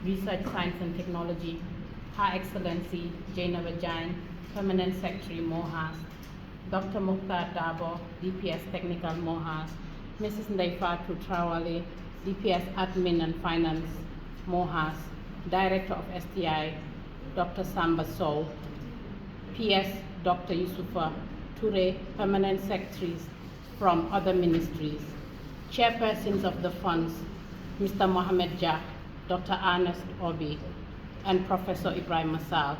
Research, Science and Technology, Her Excellency Jaina Jain, Permanent Secretary Moherst, Dr. Mukhtar Dabo, DPS Technical Moherst, Mrs. Ndaifatu Trawale, DPS Admin and Finance Moherst, Director of STI, Dr. Samba Sow, PS Dr. Yusufa Toure, Permanent Secretaries from other ministries, Chairpersons of the funds, Mr. Mohamed Jah, Dr. Ernest Obi, and Professor Ibrahim Masal,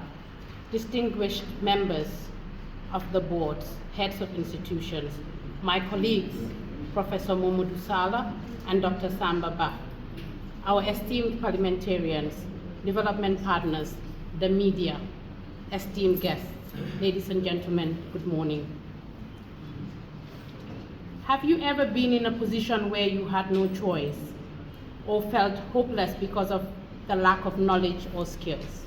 distinguished members of the boards, heads of institutions, my colleagues, Professor Mamadou Sala and Dr. Samba Ba, our esteemed parliamentarians, development partners, the media, esteemed guests, ladies and gentlemen, good morning. Have you ever been in a position where you had no choice or felt hopeless because of the lack of knowledge or skills?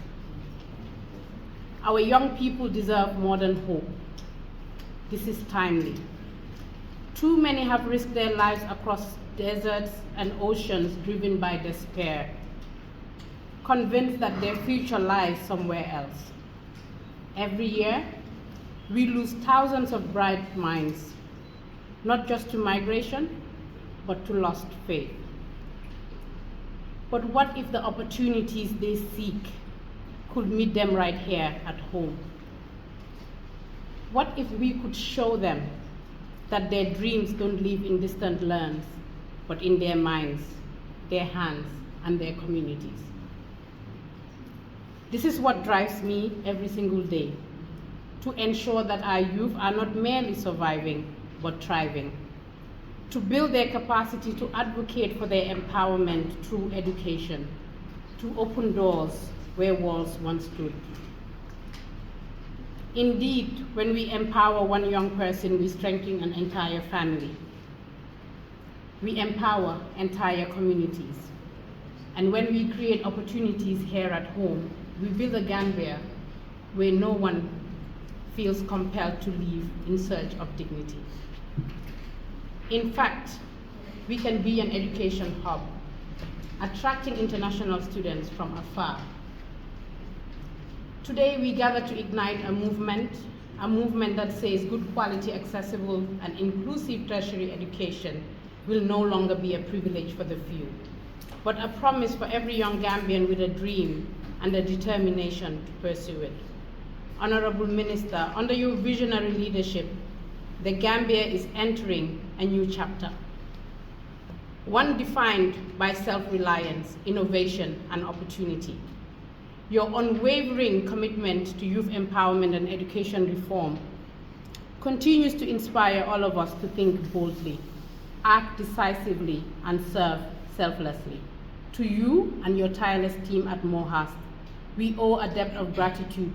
Our young people deserve more than hope. This is timely. Too many have risked their lives across deserts and oceans driven by despair, convinced that their future lies somewhere else. Every year, we lose thousands of bright minds, not just to migration, but to lost faith. But what if the opportunities they seek could meet them right here at home? What if we could show them that their dreams don't live in distant lands, but in their minds, their hands, and their communities? This is what drives me every single day, to ensure that our youth are not merely surviving, but thriving, to build their capacity to advocate for their empowerment through education, to open doors where walls once stood. Indeed, when we empower one young person, we strengthen an entire family. We empower entire communities. And when we create opportunities here at home, we build a Gambia where no one feels compelled to leave in search of dignity. In fact, we can be an education hub, attracting international students from afar. Today, we gather to ignite a movement that says good quality, accessible, and inclusive tertiary education will no longer be a privilege for the few, but a promise for every young Gambian with a dream and a determination to pursue it. Honorable Minister, under your visionary leadership, the Gambia is entering a new chapter, one defined by self-reliance, innovation, and opportunity. Your unwavering commitment to youth empowerment and education reform continues to inspire all of us to think boldly, act decisively, and serve selflessly. To you and your tireless team at Moherst, we owe a debt of gratitude.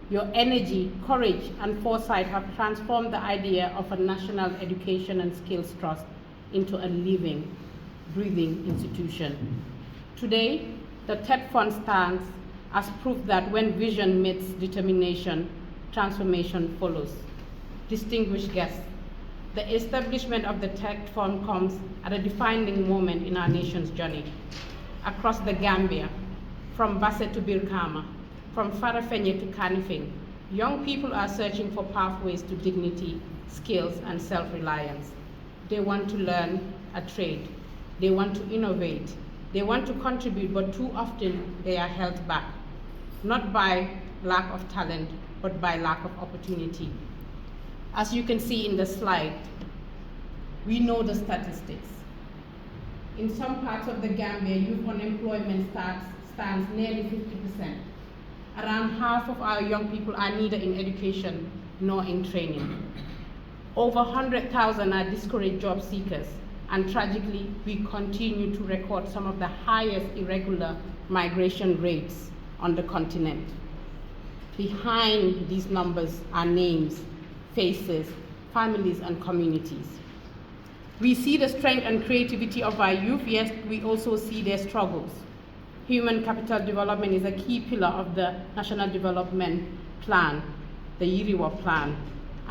Your energy, courage, and foresight have transformed the idea of a national education and skills trust into a living, breathing institution. Today, the TED Fund stands as proof that when vision meets determination, transformation follows. Distinguished guests, the establishment of the TED Fund comes at a defining moment in our nation's journey. Across the Gambia, from Basse to Birkama, from Farafenni to Kanifing, young people are searching for pathways to dignity, skills, and self-reliance. They want to learn a trade. They want to innovate. They want to contribute, but too often they are held back, not by lack of talent, but by lack of opportunity. As you can see in the slide, we know the statistics. In some parts of the Gambia, youth unemployment stands nearly 50%. Around half of our young people are neither in education nor in training. Over 100,000 are discouraged job seekers, and tragically, we continue to record some of the highest irregular migration rates on the continent. Behind these numbers are names, faces, families, and communities. We see the strength and creativity of our youth, yet we also see their struggles. Human capital development is a key pillar of the National Development Plan, the Yiriwa Plan,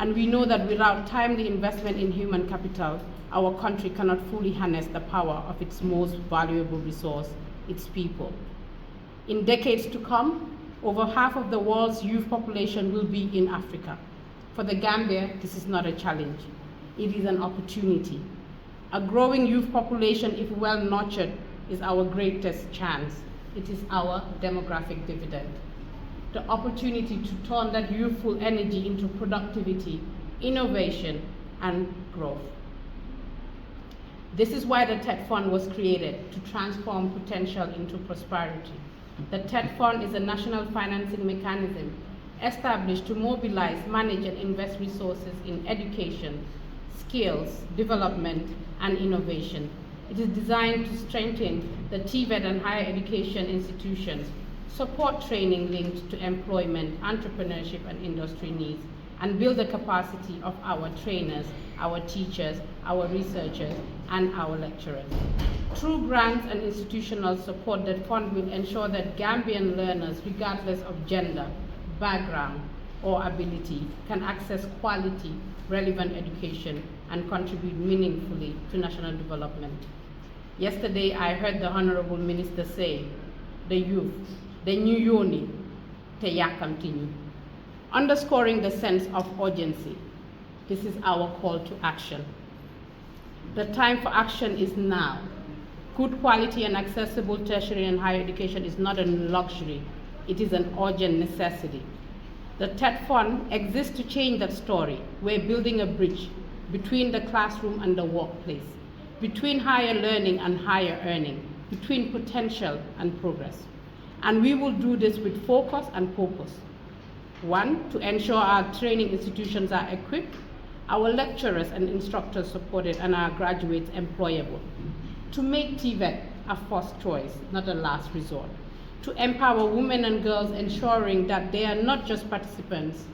and we know that without timely investment in human capital, our country cannot fully harness the power of its most valuable resource, its people. In decades to come, over half of the world's youth population will be in Africa. For the Gambia, this is not a challenge. It is an opportunity. A growing youth population, if well nurtured, is our greatest chance. It is our demographic dividend. The opportunity to turn that youthful energy into productivity, innovation, and growth. This is why the TED Fund was created, to transform potential into prosperity. The TED Fund is a national financing mechanism established to mobilize, manage, and invest resources in education, skills, development, and innovation. It is designed to strengthen the TVET and higher education institutions, support training linked to employment, entrepreneurship, and industry needs, and build the capacity of our trainers, our teachers, our researchers, and our lecturers. Through grants and institutional support, the fund will ensure that Gambian learners, regardless of gender, background, or ability, can access quality, relevant education and contribute meaningfully to national development. Yesterday, I heard the Honorable Minister say, the youth, the new yoni, te yakamtinu, underscoring the sense of urgency. This is our call to action. The time for action is now. Good quality and accessible tertiary and higher education is not a luxury, it is an urgent necessity. The TED Fund exists to change that story. We're building a bridge between the classroom and the workplace, between higher learning and higher earning, between potential and progress. And we will do this with focus and purpose. One, to ensure our training institutions are equipped, our lecturers and instructors supported, and our graduates employable. To make TVET a first choice, not a last resort. To empower women and girls, ensuring that they are not just participants,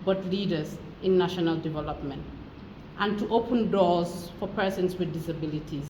but leaders in national development. And to open doors for persons with disabilities.